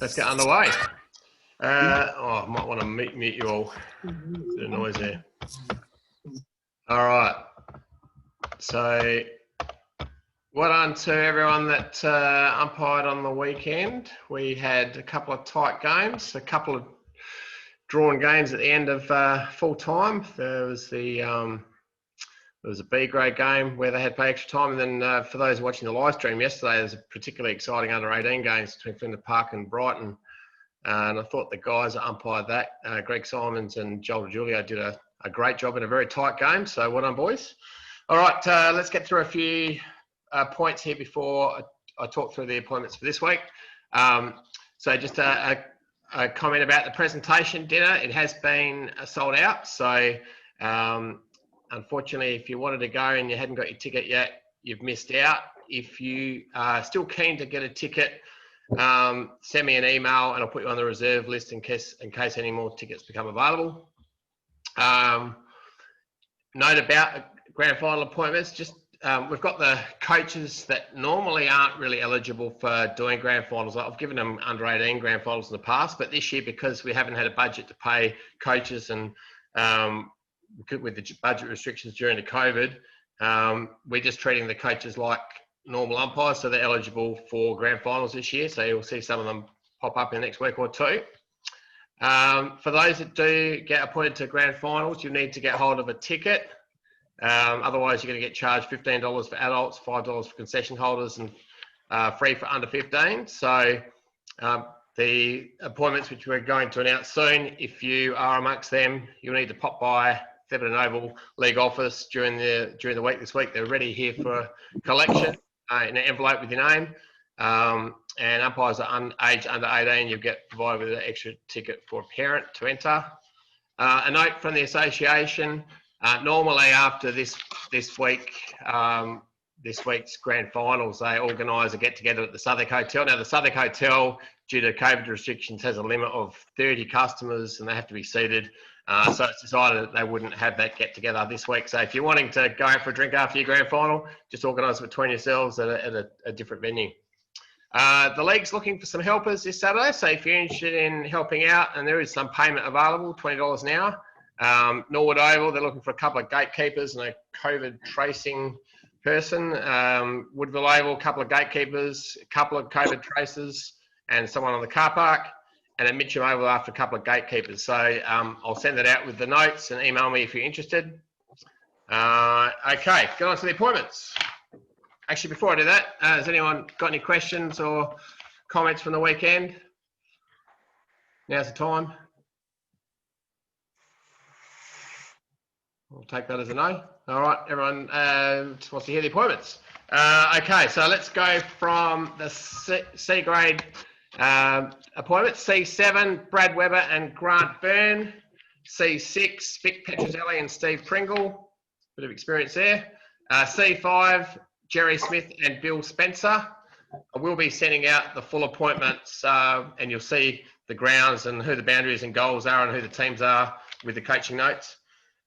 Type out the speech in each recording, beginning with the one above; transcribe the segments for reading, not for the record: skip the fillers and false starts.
Let's get underway. I might want to mute you all. Bit of noise there. All right. So, well done to everyone that umpired on the weekend. We had a couple of tight games, a couple of drawn games at the end of full time. There was a B grade game where they had to play extra time, and then for those watching the live stream yesterday, there's a particularly exciting under 18 games between Flinders Park and Brighton. And I thought the guys that umpired that, Greg Simons and Joel DiGiulio, did a great job in a very tight game. So well done, boys. All right, let's get through a few points here before I talk through the appointments for this week. So just a comment about the presentation dinner. It has been sold out. So unfortunately, if you wanted to go and you hadn't got your ticket yet, you've missed out. If you are still keen to get a ticket, send me an email and I'll put you on the reserve list in case any more tickets become available. Note about grand final appointments, just we've got the coaches that normally aren't really eligible for doing grand finals. I've given them under 18 grand finals in the past, but this year, because we haven't had a budget to pay coaches and with the budget restrictions during the COVID, we're just treating the coaches like normal umpires, so they're eligible for grand finals this year. So you'll see some of them pop up in the next week or two. For those that do get appointed to grand finals, you need to get hold of a ticket. Otherwise, you're going to get charged $15 for adults, $5 for concession holders, and free for under 15. So the appointments which we're going to announce soon, if you are amongst them, you'll need to pop by Thebarton Oval League office during the week this week. They're ready here for collection in an envelope with your name. And umpires are aged under 18, you'll get provided with an extra ticket for a parent to enter. A note from the association, normally after this week's grand finals, they organise a get-together at the Southwark Hotel. Now, the Southwark Hotel, due to COVID restrictions, has a limit of 30 customers and they have to be seated. So it's decided that they wouldn't have that get-together this week. So if you're wanting to go out for a drink after your grand final, just organise it between yourselves at a different venue. The league's looking for some helpers this Saturday. So if you're interested in helping out, and there is some payment available, $20 an hour. Norwood Oval, they're looking for a couple of gatekeepers and a COVID tracing person. Woodville Oval, a couple of gatekeepers, a couple of COVID tracers, and someone on the car park. And at Mitcham Oval after a couple of gatekeepers. So I'll send that out with the notes and email me if you're interested. Okay, get on to the appointments. Actually, before I do that, has anyone got any questions or comments from the weekend? Now's the time. I'll take that as a no. All right, everyone just wants to hear the appointments. Okay, so let's go from the C grade appointments. C7, Brad Webber and Grant Byrne. C6, Vic Petrozelli and Steve Pringle. Bit of experience there. C5, Jerry Smith and Bill Spencer. I will be sending out the full appointments and you'll see the grounds and who the boundaries and goals are and who the teams are with the coaching notes.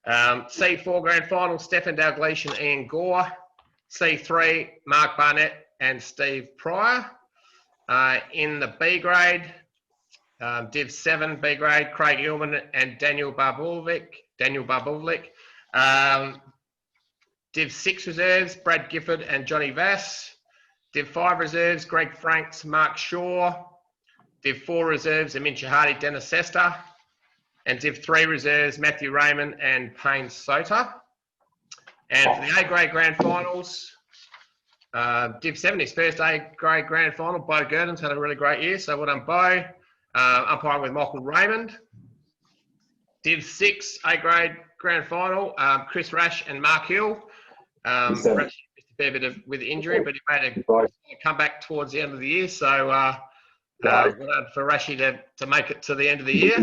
C4 grand final, Stefan Dalgleish and Ian Gore. C3, Mark Barnett and Steve Pryor. In the B grade, Div 7 B grade, Craig Illman and Daniel Barbovic. Div 6 reserves, Brad Gifford and Johnny Vass. Div 5 reserves, Greg Franks, Mark Shaw. Div 4 reserves, Amin Shahadi, Dennis Sester. And Div 3 reserves, Matthew Raymond and Payne Sota. And for the A grade grand finals, Div 7 is first A grade grand final. Bo Gurdon's had a really great year, so well done, Bo. Umpiring with Michael Raymond. Div 6 A grade grand final, Chris Rash and Mark Hill. Rash missed a fair bit with injury, but he made a comeback towards the end of the year, so well done for Rashy to make it to the end of the year.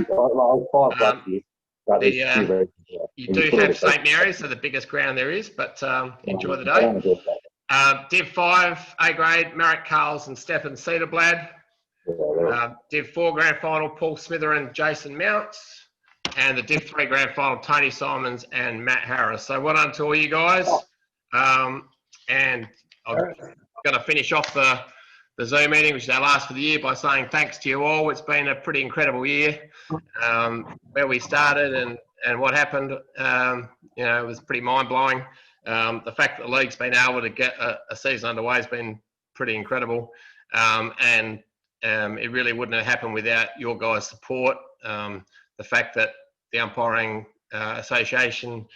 You do have St Mary's, so the biggest ground there is, but enjoy the day. Div 5 A grade, Marek Carls and Stefan Cedarblad. Div 4 grand final, Paul Smither and Jason Mounts. And the Div 3 grand final, Tony Simons and Matt Harris. So well done to all you guys. And I'm going to finish off the the Zoom meeting, which is our last for the year, by saying thanks to you all. It's been a pretty incredible year. Where we started and what happened, it was pretty mind-blowing. The fact that the league's been able to get a season underway has been pretty incredible. And it really wouldn't have happened without your guys' support. The fact that the Umpiring Association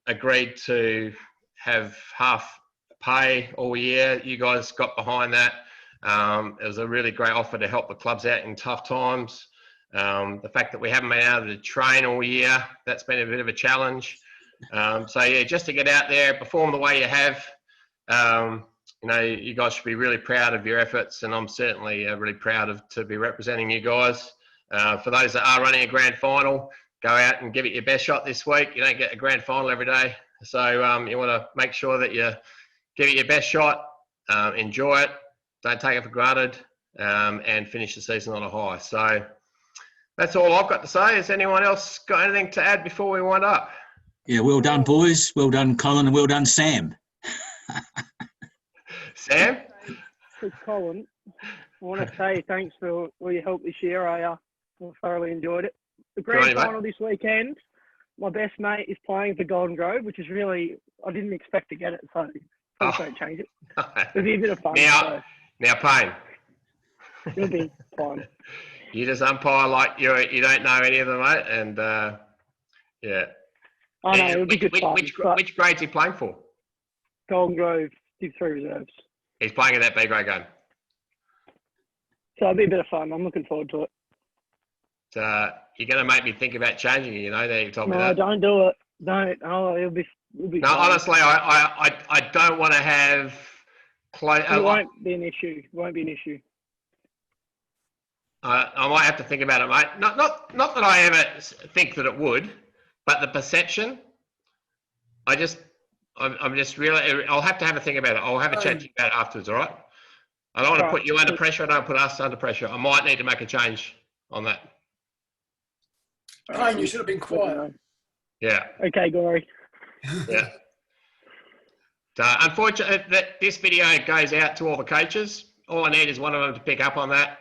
agreed to have half pay all year, you guys got behind that. It was a really great offer to help the clubs out in tough times. The fact that we haven't been able to train all year, that's been a bit of a challenge. So yeah, just to get out there, perform the way you have, you guys should be really proud of your efforts, and I'm certainly really proud to be representing you guys. For those that are running a grand final, go out and give it your best shot this week. You don't get a grand final every day, so you want to make sure that you give it your best shot, enjoy it, don't take it for granted, and finish the season on a high. So that's all I've got to say. Has anyone else got anything to add before we wind up? Yeah, well done, boys. Well done, Colin, and well done, Sam. Sam? To Colin, I want to say thanks for all your help this year. I thoroughly enjoyed it. The grand final this weekend, my best mate is playing for Golden Grove, which is really, I didn't expect to get it, so please don't change it. It'll be a bit of fun. Now, Payne. It'll be fun. You just umpire like you don't know any of them, mate, and yeah. I know, it'll be good fun. Which grade's he playing for? Golden Grove, Div 3 reserves. He's playing in that B grade game. So it'll be a bit of fun. I'm looking forward to it. So you're going to make me think about changing it, that you told me that. No, don't do it. Don't. Oh, it'll be no, fun. Honestly, I don't want to have... It won't be an issue. It won't be an issue. I might have to think about it, mate. Not that I ever think that it would, but the perception, I'm just really... I'll have to have a think about it. I'll have a chat to you about it afterwards, all right? I don't want to put you under pressure. I don't put us under pressure. I might need to make a change on that. Payne, you should have been quiet. Yeah. Okay, Gory. Yeah. Unfortunately, this video goes out to all the coaches. All I need is one of them to pick up on that.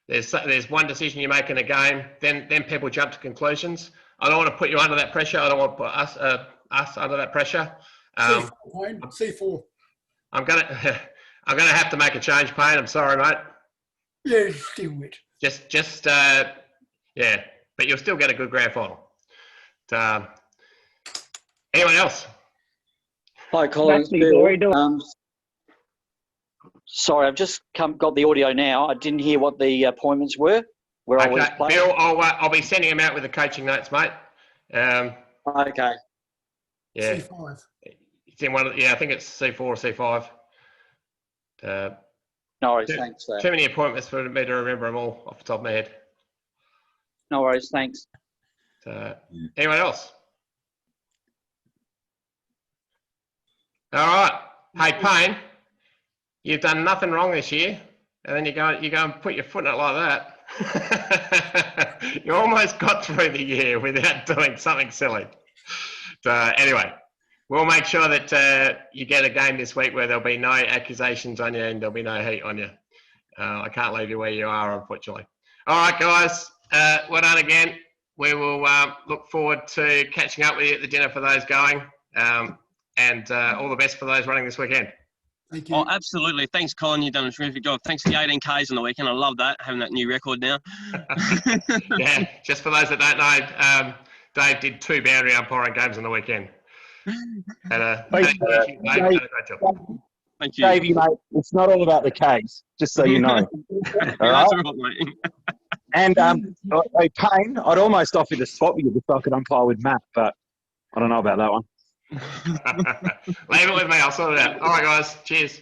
There's one decision you make in a game, then people jump to conclusions. I don't want to put you under that pressure. I don't want to put us under that pressure. C4, Payne. C4. I'm gonna have to make a change, Payne. I'm sorry, mate. Yeah, do it. Just yeah. But you'll still get a good grand final. Anyone else? Hi, Colin. Sorry, I've just got the audio now. I didn't hear what the appointments were. Where I was playing. Bill, I'll be sending them out with the coaching notes, mate. Okay. Yeah. C5. It's in I think it's C4 or C5. No worries, thanks. Too many appointments for me to remember them all off the top of my head. No worries, thanks. Anyone else? All right. Hey, Payne, you've done nothing wrong this year, and then you go and put your foot in it like that. You almost got through the year without doing something silly. Anyway, we'll make sure that you get a game this week where there'll be no accusations on you and there'll be no heat on you. I can't leave you where you are, unfortunately. All right, guys. Well done again. We will look forward to catching up with you at the dinner for those going. And all the best for those running this weekend. Thank you. Oh, absolutely. Thanks, Colin. You've done a terrific job. Thanks for the 18Ks on the weekend. I love that, having that new record now. Yeah, just for those that don't know, Dave did 2 boundary umpiring games on the weekend. Had a great job. Thank you. Davey, mate, it's not all about the Ks, just so you know. Yeah, that's all right, mate. And Payne, I'd almost offer to swap with you if I could umpire with Matt, but I don't know about that one. Leave it with me. I'll sort it out. All right, guys. Cheers.